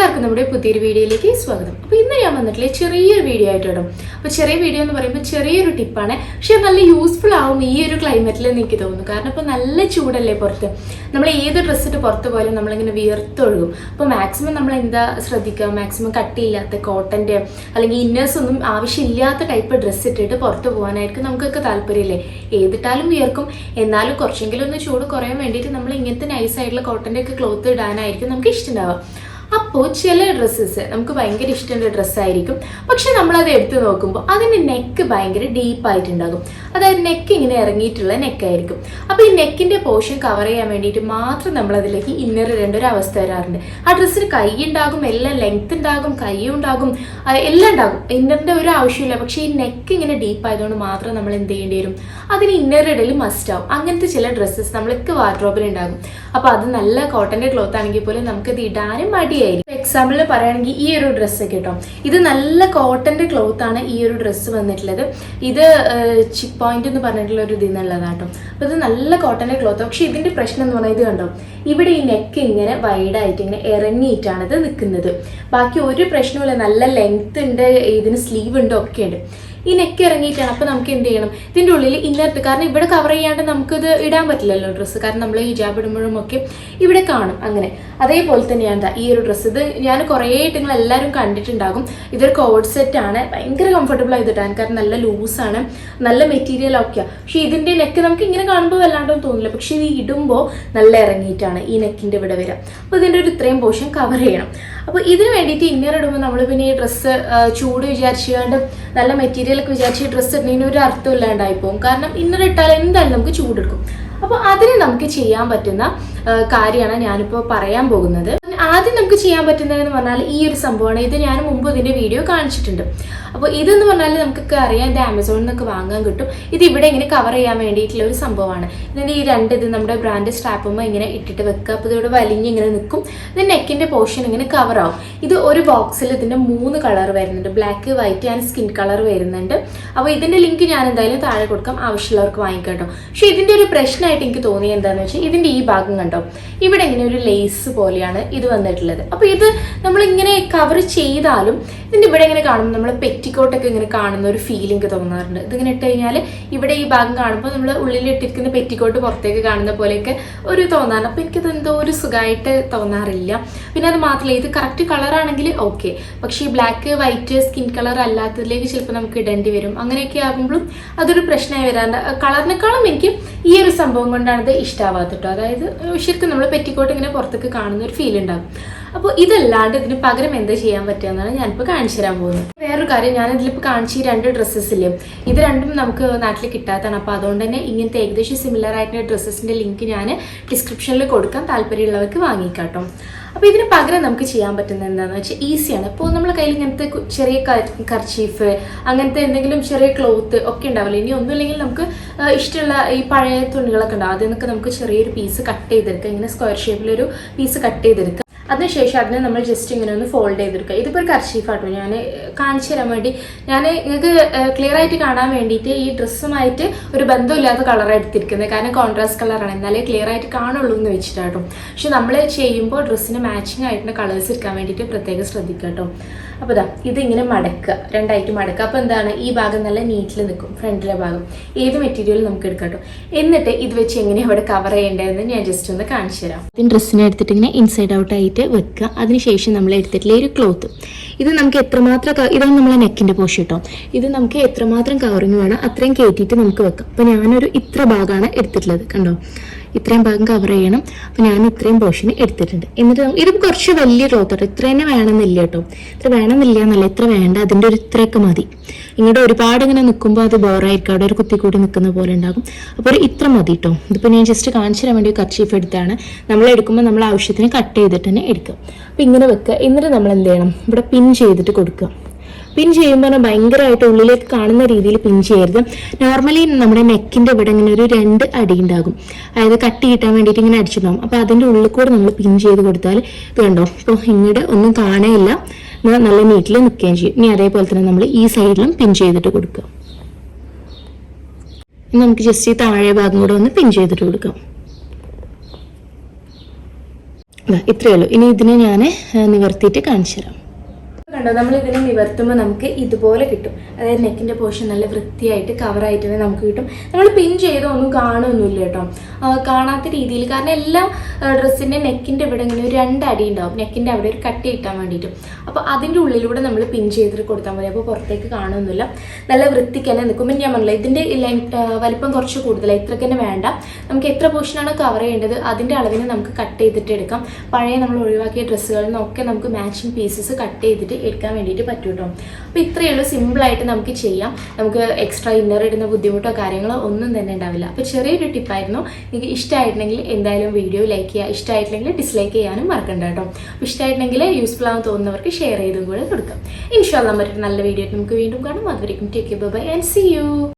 എല്ലാവർക്കും നമ്മുടെ പുതിയൊരു വീഡിയോയിലേക്ക് സ്വാഗതം. അപ്പോൾ ഇന്ന് ഞാൻ വന്നിട്ടുള്ള ചെറിയൊരു വീഡിയോ ആയിട്ട് ഇടും. അപ്പോൾ ചെറിയ വീഡിയോ എന്ന് പറയുമ്പോൾ ചെറിയൊരു ടിപ്പാണ്, പക്ഷെ നല്ല യൂസ്ഫുൾ ആവും ഈ ഒരു ക്ലൈമറ്റിൽ എനിക്ക് തോന്നുന്നു. കാരണം ഇപ്പോൾ നല്ല ചൂടല്ലേ പുറത്ത്. നമ്മൾ ഏത് ഡ്രസ്സ് ഇട്ട് പുറത്ത് പോയാലും നമ്മളിങ്ങനെ വിയർത്തൊഴുകും. അപ്പോൾ മാക്സിമം നമ്മൾ എന്താ ശ്രദ്ധിക്കുക, മാക്സിമം കട്ടിയില്ലാത്ത കോട്ടൻ്റെ അല്ലെങ്കിൽ ഇന്നേഴ്സ് ഒന്നും ആവശ്യമില്ലാത്ത ടൈപ്പ് ഡ്രസ്സ് ഇട്ടിട്ട് പുറത്ത് പോകാനായിരിക്കും നമുക്കൊക്കെ താല്പര്യമില്ലേ. ഏതിട്ടാലും വിയർക്കും, എന്നാലും കുറച്ചെങ്കിലും ഒന്ന് ചൂട് കുറയാൻ വേണ്ടിയിട്ട് നമ്മൾ ഇങ്ങനത്തെ നൈസായിട്ടുള്ള കോട്ടൻ്റെ ഒക്കെ ക്ലോത്ത് ഇടാനായിരിക്കും നമുക്ക് ഇഷ്ടമുണ്ടാവുക. അപ്പോൾ ചില ഡ്രസ്സസ് നമുക്ക് ഭയങ്കര ഇഷ്ടമുള്ള ഡ്രസ്സായിരിക്കും, പക്ഷെ നമ്മളത് എടുത്ത് നോക്കുമ്പോൾ അതിൻ്റെ നെക്ക് ഭയങ്കര ഡീപ്പായിട്ടുണ്ടാകും. അതായത് നെക്ക് ഇങ്ങനെ ഇറങ്ങിയിട്ടുള്ള നെക്കായിരിക്കും. അപ്പോൾ ഈ നെക്കിൻ്റെ പോർഷൻ കവർ ചെയ്യാൻ വേണ്ടിയിട്ട് മാത്രം നമ്മളതിലേക്ക് ഇന്നർ ഇടേണ്ട ഒരു അവസ്ഥ വരാറുണ്ട്. ആ ഡ്രസ്സിന് കൈ ഉണ്ടാകും, എല്ലാം ലെങ്ത് ഉണ്ടാകും, കൈയും ഉണ്ടാകും, എല്ലാം ഉണ്ടാകും. ഇന്നറിൻ്റെ ഒരു ആവശ്യമില്ല. പക്ഷേ ഈ നെക്ക് ഇങ്ങനെ ഡീപ്പായതുകൊണ്ട് മാത്രം നമ്മൾ എന്ത് ചെയ്യേണ്ടി വരും, അതിന് ഇന്നർ ഇടൽ മസ്റ്റ് ആവും. അങ്ങനത്തെ ചില ഡ്രസ്സസ് നമ്മൾക്ക് വാർഡ്രോബിൽ ഉണ്ടാകും. അപ്പോൾ അത് നല്ല കോട്ടൻ്റെ ക്ലോത്ത് ആണെങ്കിൽ പോലും നമുക്കത് ഇടാനും മടിയായിരിക്കും. എക്സാമ്പിളിൽ പറയുകയാണെങ്കിൽ ഈ ഒരു ഡ്രസ്സ് കേട്ടോ, ഇത് നല്ല കോട്ടൻ്റെ ക്ലോത്ത് ആണ് ഈ ഒരു ഡ്രസ്സ് വന്നിട്ടുള്ളത്. ഇത് ചിക്ക് പോയിന്റ് എന്ന് പറഞ്ഞിട്ടുള്ള ഒരു ഇതിൽ നിന്നുള്ളതാട്ടോ. അപ്പോൾ ഇത് നല്ല കോട്ടൻ്റെ ക്ലോത്ത്. പക്ഷെ ഇതിൻ്റെ പ്രശ്നം എന്ന് പറഞ്ഞാൽ ഇത് കണ്ടോ, ഇവിടെ ഈ നെക്ക് ഇങ്ങനെ വൈഡായിട്ട് ഇങ്ങനെ ഇറങ്ങിയിട്ടാണ് ഇത് നിൽക്കുന്നത്. ബാക്കി ഒരു പ്രശ്നവുമില്ല, നല്ല ലെങ്ത് ഉണ്ട്, ഇതിന് സ്ലീവ് ഉണ്ട്, ഒക്കെ ഉണ്ട്. ഈ നെക്ക് ഇറങ്ങിയിട്ടാണ്. അപ്പോൾ നമുക്ക് എന്ത് ചെയ്യണം, ഇതിൻ്റെ ഉള്ളിൽ ഇന്നത്തെ, കാരണം ഇവിടെ കവർ ചെയ്യാണ്ട് നമുക്കിത് ഇടാൻ പറ്റില്ലല്ലോ ഡ്രസ്സ്, കാരണം നമ്മൾ ഹിജാബ് ഇടുമ്പോഴും ഒക്കെ ഇവിടെ കാണും. അങ്ങനെ അതേപോലെ തന്നെയാണ് എന്താ ഈ ഒരു ഡ്രസ്സ്. ഇത് ഞാൻ കുറേ ആയിട്ട് നിങ്ങൾ എല്ലാവരും കണ്ടിട്ടുണ്ടാകും. ഇതൊരു കോഡ് സെറ്റ് ആണ്, ഭയങ്കര കംഫർട്ടബിൾ ആയിട്ട് ഇടാൻ, കാരണം നല്ല ലൂസാണ്, നല്ല മെറ്റീരിയൽ ഒക്കെയാണ്. പക്ഷേ ഇതിൻ്റെ നെക്ക് നമുക്ക് ഇങ്ങനെ കാണുമ്പോൾ വല്ലാണ്ടൊന്നും തോന്നില്ല, പക്ഷേ ഇത് ഇടുമ്പോൾ നല്ല ഇറങ്ങിയിട്ടാണ് ഈ നെക്കിൻ്റെ ഇവിടെ വരാം. അപ്പോൾ ഇതിൻ്റെ ഒരു ഇത്രയും പോർഷൻ കവർ ചെയ്യണം. അപ്പോൾ ഇതിന് വേണ്ടിയിട്ട് ഇന്നർ ഇടുമ്പോൾ നമ്മൾ പിന്നെ ഈ ഡ്രസ്സ് ചൂട് വിചാരിച്ചുകൊണ്ട് നല്ല മെറ്റീരിയലൊക്കെ വിചാരിച്ച് ഡ്രസ്സ് ഇടുന്നതിന് ഒരു അർത്ഥം ഇല്ലാണ്ടായി പോകും. കാരണം ഇന്നർ ഇട്ടാൽ എന്തായാലും നമുക്ക് ചൂടെടുക്കും. അപ്പോൾ അതിന് നമുക്ക് ചെയ്യാൻ പറ്റുന്ന കാര്യമാണ് ഞാനിപ്പോൾ പറയാൻ പോകുന്നത്. ആദ്യം നമുക്ക് ചെയ്യാൻ പറ്റുന്നതെന്ന് പറഞ്ഞാൽ ഈ ഒരു സംഭവമാണ്. ഇത് ഞാൻ മുമ്പ് ഇതിൻ്റെ വീഡിയോ കാണിച്ചിട്ടുണ്ട്. അപ്പോൾ ഇതെന്ന് പറഞ്ഞാൽ നമുക്കൊക്കെ അറിയാം, ഇത് ആമസോണിൽ നിന്നൊക്കെ വാങ്ങാൻ കിട്ടും. ഇത് ഇവിടെ ഇങ്ങനെ കവർ ചെയ്യാൻ വേണ്ടിയിട്ടുള്ള ഒരു സംഭവമാണ്. ഇതിൻ്റെ ഈ ഇത് നമ്മുടെ ബ്രാൻഡ് സ്ട്രാപ്പുമ്പോൾ ഇങ്ങനെ ഇട്ടിട്ട് വെക്കുക. അപ്പോൾ ഇതിവിടെ വലിഞ്ഞ് ഇങ്ങനെ നിൽക്കും. ഇത് നെക്കിൻ്റെ പോർഷൻ ഇങ്ങനെ കവർ ആവും. ഇത് ഒരു ബോക്സിൽ ഇതിൻ്റെ 3 കളർ വരുന്നുണ്ട്, black, white and skin colour വരുന്നുണ്ട്. അപ്പോൾ ഇതിൻ്റെ ലിങ്ക് ഞാൻ എന്തായാലും താഴെ കൊടുക്കാം, ആവശ്യമുള്ളവർക്ക് വാങ്ങിക്കാം കേട്ടോ. പക്ഷേ ഇതിൻ്റെ ഒരു പ്രശ്നമായിട്ട് എനിക്ക് തോന്നിയത് എന്താണെന്ന് വെച്ചാൽ ഇതിൻ്റെ ഈ ഭാഗം കണ്ടോ, ഇവിടെ ഇങ്ങനെ ഒരു ലേസ് പോലെയാണ് ഇത് വന്നിട്ടുള്ളത്. അപ്പോൾ ഇത് നമ്മളിങ്ങനെ കവർ ചെയ്താലും ഇതിൻ്റെ ഇവിടെ ഇങ്ങനെ കാണുമ്പോൾ നമ്മൾ പെറ്റിക്കോട്ടൊക്കെ ഇങ്ങനെ കാണുന്ന ഒരു ഫീലിംഗ് തോന്നാറുണ്ട്. ഇതിങ്ങനെ ഇട്ട് കഴിഞ്ഞാൽ ഇവിടെ ഈ ഭാഗം കാണുമ്പോൾ നമ്മൾ ഉള്ളിലിട്ടിരിക്കുന്ന പെറ്റിക്കോട്ട് പുറത്തേക്ക് കാണുന്ന പോലെയൊക്കെ ഒരു തോന്നാറുണ്ട്. അപ്പോൾ എനിക്കത് എന്തോ ഒരു സുഖമായിട്ട് തോന്നാറില്ല. പിന്നെ അത് മാത്രമല്ല, ഇത് കറക്റ്റ് കളറാണെങ്കിൽ ഓക്കെ, പക്ഷേ ഈ ബ്ലാക്ക്, വൈറ്റ്, സ്കിൻ കളർ അല്ലാത്തതിലേക്ക് ചിലപ്പോൾ നമുക്ക് ഇടേണ്ടി വരും. അങ്ങനെയൊക്കെ ആകുമ്പോഴും അതൊരു പ്രശ്നമായി വരാറുണ്ട്. കളറിനേക്കാളും എനിക്ക് ഈ ഒരു സംഭവം കൊണ്ടാണ് ഇത് ഇഷ്ടമാവാത്ത കേട്ടോ. അതായത് ശരിക്കും നമ്മൾ പെറ്റിക്കോട്ട് ഇങ്ങനെ പുറത്തേക്ക് കാണുന്ന ഒരു ഫീൽ ഉണ്ടാകും. അപ്പോൾ ഇതല്ലാണ്ട് ഇതിന് പകരം എന്താ ചെയ്യാൻ പറ്റുക എന്നാണ് ഞാനിപ്പോൾ കാണിച്ചു തരാൻ പോകുന്നത്. വേറൊരു കാര്യം, ഞാനിതിലിപ്പോൾ കാണിച്ച ഈ 2 ഡ്രസ്സസ് ഇല്ലേ, ഇത് രണ്ടും നമുക്ക് നാട്ടിൽ കിട്ടാത്തതാണ്. അപ്പോൾ അതുകൊണ്ട് തന്നെ ഇങ്ങനത്തെ ഏകദേശം സിമിലർ ആയിട്ടുള്ള ഡ്രസ്സസിൻ്റെ ലിങ്ക് ഞാൻ ഡിസ്ക്രിപ്ഷനിൽ കൊടുക്കാം, താല്പര്യമുള്ളവർക്ക് വാങ്ങിക്കാട്ടോ. അപ്പോൾ ഇതിന് പകരം നമുക്ക് ചെയ്യാൻ പറ്റുന്നത് എന്താണെന്ന് വെച്ചാൽ ഈസിയാണ്. ഇപ്പോൾ നമ്മളെ കയ്യിൽ ഇങ്ങനത്തെ ചെറിയ കർച്ചീഫ്, അങ്ങനത്തെ എന്തെങ്കിലും ചെറിയ ക്ലോത്ത് ഒക്കെ ഉണ്ടാവില്ല. ഇനി ഒന്നുമില്ലെങ്കിൽ നമുക്ക് ഇഷ്ടമുള്ള ഈ പഴയ തുണികളൊക്കെ ഉണ്ടാവും, അതിൽ നിന്നൊക്കെ നമുക്ക് ചെറിയൊരു പീസ് കട്ട് ചെയ്തെടുക്കുക. ഇങ്ങനെ സ്ക്വയർ ഷേപ്പിലൊരു പീസ് കട്ട് ചെയ്തെടുക്കുക. അതിനുശേഷം അതിനെ നമ്മൾ ജസ്റ്റ് ഇങ്ങനെ ഒന്ന് ഫോൾഡ് ചെയ്തെടുക്കുക. ഇതിപ്പോൾ ഒരു കർച്ചീഫാട്ടോ, ഞാൻ കാണിച്ചു തരാൻ വേണ്ടി, ഞാൻ നിങ്ങൾക്ക് ക്ലിയർ ആയിട്ട് കാണാൻ വേണ്ടിയിട്ട് ഈ ഡ്രസ്സുമായിട്ട് ഒരു ബന്ധമില്ലാത്ത കളർ എടുത്തിരിക്കുന്നത്, കാരണം കോൺട്രാസ്റ്റ് കളറാണ്, എന്നാലേ ക്ലിയർ ആയിട്ട് കാണുള്ളൂ എന്ന് വെച്ചിട്ടാട്ടോ. പക്ഷെ നമ്മൾ ചെയ്യുമ്പോൾ ഡ്രസ്സിന് മാച്ചിങ് ആയിട്ടുള്ള കളേഴ്സ് എടുക്കാൻ വേണ്ടിയിട്ട് പ്രത്യേകം ശ്രദ്ധിക്കുക കേട്ടോ. അപ്പോൾ ഇതാ ഇതിങ്ങനെ മടക്കുക, 2ആയിട്ട് മടക്കുക. അപ്പോൾ എന്താണ്, ഈ ഭാഗം നല്ല നീറ്റിൽ നിൽക്കും, ഫ്രണ്ടിലെ ഭാഗം. ഏത് മെറ്റീരിയൽ നമുക്ക് എടുക്കാം കേട്ടോ. എന്നിട്ട് ഇത് വെച്ച് എങ്ങനെയാണ് അവിടെ കവർ ചെയ്യേണ്ടതെന്ന് ഞാൻ ജസ്റ്റ് ഒന്ന് കാണിച്ചു തരാം. ഡ്രസ്സിനെ എടുത്തിട്ട് ഇങ്ങനെ ഇൻസൈഡ് ഔട്ട് ആയിട്ട് വെക്കുക. അതിനുശേഷം നമ്മൾ എടുത്തിട്ടുള്ള ഒരു ക്ലോത്ത്, ഇത് നമുക്ക് എത്രമാത്രം, ഇതാണ് നമ്മളെ നെക്കിൻ്റെ പോർഷൻ കേട്ടോ. ഇത് നമുക്ക് എത്രമാത്രം കവറിങ് വേണം അത്രയും കയറ്റിയിട്ട് നമുക്ക് വെക്കാം. അപ്പോൾ ഞാനൊരു ഇത്ര ഭാഗമാണ് എടുത്തിട്ടുള്ളത്, കണ്ടോ, ഇത്രയും ഭാഗം കവർ ചെയ്യണം. അപ്പോൾ ഞാൻ ഇത്രയും പോർഷൻ എടുത്തിട്ടുണ്ട്. എന്നിട്ട് ഇത് കുറച്ച് വലിയ ക്ലോത്ത് കേട്ടോ, ഇത്ര തന്നെ വേണമെന്നില്ല കേട്ടോ, ഇത്ര വേണമെന്നില്ല എന്നല്ല, ഇത്ര വേണ്ട, അതിൻ്റെ ഒരു ഇത്രയൊക്കെ മതി. ഇങ്ങോട്ട് ഒരുപാട് ഇങ്ങനെ നിൽക്കുമ്പോൾ അത് ബോറായിരിക്കും, അവിടെ ഒരു കുത്തിക്കൂടി നിൽക്കുന്ന പോലെ ഉണ്ടാകും. അപ്പോൾ ഒരു ഇത്ര മതി കേട്ടോ. ഇതിപ്പോൾ ഞാൻ ജസ്റ്റ് കാണിച്ചു തരാൻ വേണ്ടി കർച്ചീഫ് എടുത്താണ്. നമ്മൾ എടുക്കുമ്പോൾ നമ്മൾ ആവശ്യത്തിന് കട്ട് ചെയ്തിട്ട് തന്നെ എടുക്കുക. അപ്പോൾ ഇങ്ങനെ വെക്കുക. എന്നിട്ട് നമ്മൾ എന്ത് ചെയ്യണം, ഇവിടെ പിൻ ചെയ്തിട്ട് കൊടുക്കുക. പിൻ ചെയ്യുമ്പോൾ ഭയങ്കരമായിട്ട് ഉള്ളിലേക്ക് കാണുന്ന രീതിയിൽ പിൻ ചെയ്യരുത്. നോർമലി നമ്മുടെ നെക്കിൻ്റെ ഇവിടെ ഇങ്ങനെ ഒരു 2 അടി ഉണ്ടാകും, അതായത് കട്ട് കിട്ടാൻ വേണ്ടിയിട്ട് ഇങ്ങനെ അടിച്ചിട്ടുണ്ടാകും. അപ്പോൾ അതിൻ്റെ ഉള്ളിൽ കൂടെ നമ്മൾ പിൻ ചെയ്ത് കൊടുത്താൽ ഇത് കണ്ടോ, ഇപ്പോൾ ഇങ്ങോട്ട് ഒന്നും കാണുകയില്ല, നല്ല നീറ്റിൽ നിൽക്കുകയും ചെയ്യും. ഇനി അതേപോലെ തന്നെ നമ്മൾ ഈ സൈഡിലും പിൻ ചെയ്തിട്ട് കൊടുക്കുക. നമുക്ക് ജസ്റ്റ് ഈ താഴെ ഭാഗം കൂടെ ഒന്ന് പിൻ ചെയ്തിട്ട് കൊടുക്കാം. ഇത്രയേ ഉള്ളൂ. ഇനി ഇതിനെ ഞാൻ നിവർത്തിയിട്ട് കാണിച്ചു തരാം. കണ്ടോ, നമ്മൾ ഇതിനെ നിവർത്തുമ്പോൾ നമുക്ക് ഇതുപോലെ കിട്ടും. അതായത് നെക്കിൻ്റെ പോർഷൻ നല്ല വൃത്തിയായിട്ട് കവറായിട്ട് തന്നെ നമുക്ക് കിട്ടും. നമ്മൾ പിൻ ചെയ്തോ ഒന്നും കാണുമൊന്നുമില്ല കേട്ടോ, കാണാത്ത രീതിയിൽ. കാരണം എല്ലാ ഡ്രസ്സിൻ്റെ നെക്കിൻ്റെ ഇവിടെ ഇങ്ങനെ ഒരു 2 അടി ഉണ്ടാവും, നെക്കിൻ്റെ അവിടെ ഒരു കട്ടി കിട്ടാൻ വേണ്ടിയിട്ട്. അപ്പോൾ അതിൻ്റെ ഉള്ളിലൂടെ നമ്മൾ പിൻ ചെയ്തിട്ട് കൊടുത്താൽ മതി. അപ്പോൾ പുറത്തേക്ക് കാണുമൊന്നുമില്ല, നല്ല വൃത്തിക്ക് തന്നെ നിൽക്കും. പിന്നെ ഞാൻ പറഞ്ഞില്ല, ഇതിൻ്റെ വലിപ്പം കുറച്ച് കൂടുതലാണ്, ഇത്രയ്ക്ക് തന്നെ വേണ്ട. നമുക്ക് എത്ര പോർഷനാണ് കവർ ചെയ്യേണ്ടത് അതിൻ്റെ അളവിന് നമുക്ക് കട്ട് ചെയ്തിട്ട് എടുക്കാം. പഴയ നമ്മൾ ഒഴിവാക്കിയ ഡ്രസ്സുകളിൽ നിന്നൊക്കെ നമുക്ക് മാച്ചിങ് പീസസ് കട്ട് ചെയ്തിട്ട് എടുക്കാൻ വേണ്ടിയിട്ട് പറ്റും കേട്ടോ. അപ്പോൾ ഇത്രയേ ഉള്ളൂ, സിമ്പിളായിട്ട് നമുക്ക് ചെയ്യാം. നമുക്ക് എക്സ്ട്രാ ഇന്നർ ഇടുന്ന ബുദ്ധിമുട്ടോ കാര്യങ്ങളോ ഒന്നും തന്നെ ഉണ്ടാവില്ല. അപ്പോൾ ചെറിയൊരു ടിപ്പായിരുന്നു. നിങ്ങൾക്ക് ഇഷ്ടമായിട്ടുണ്ടെങ്കിൽ എന്തായാലും വീഡിയോ ലൈക്ക് ചെയ്യുക, ഇഷ്ടമായിട്ടില്ലെങ്കിൽ ഡിസ്ലൈക്ക് ചെയ്യാനും മറക്കണ്ട കേട്ടോ. അപ്പോൾ ഇഷ്ടമായിട്ടുണ്ടെങ്കിൽ യൂസ്ഫുൾ ആണെന്ന് തോന്നുന്നവർക്ക് ഷെയർ ചെയ്തും കൂടെ കൊടുക്കാം. ഇൻഷാല്ലാ മറ്റൊരു നല്ല വീഡിയോ നമുക്ക് വീണ്ടും കാണാം. അതുവരെയും take care, bye and see U.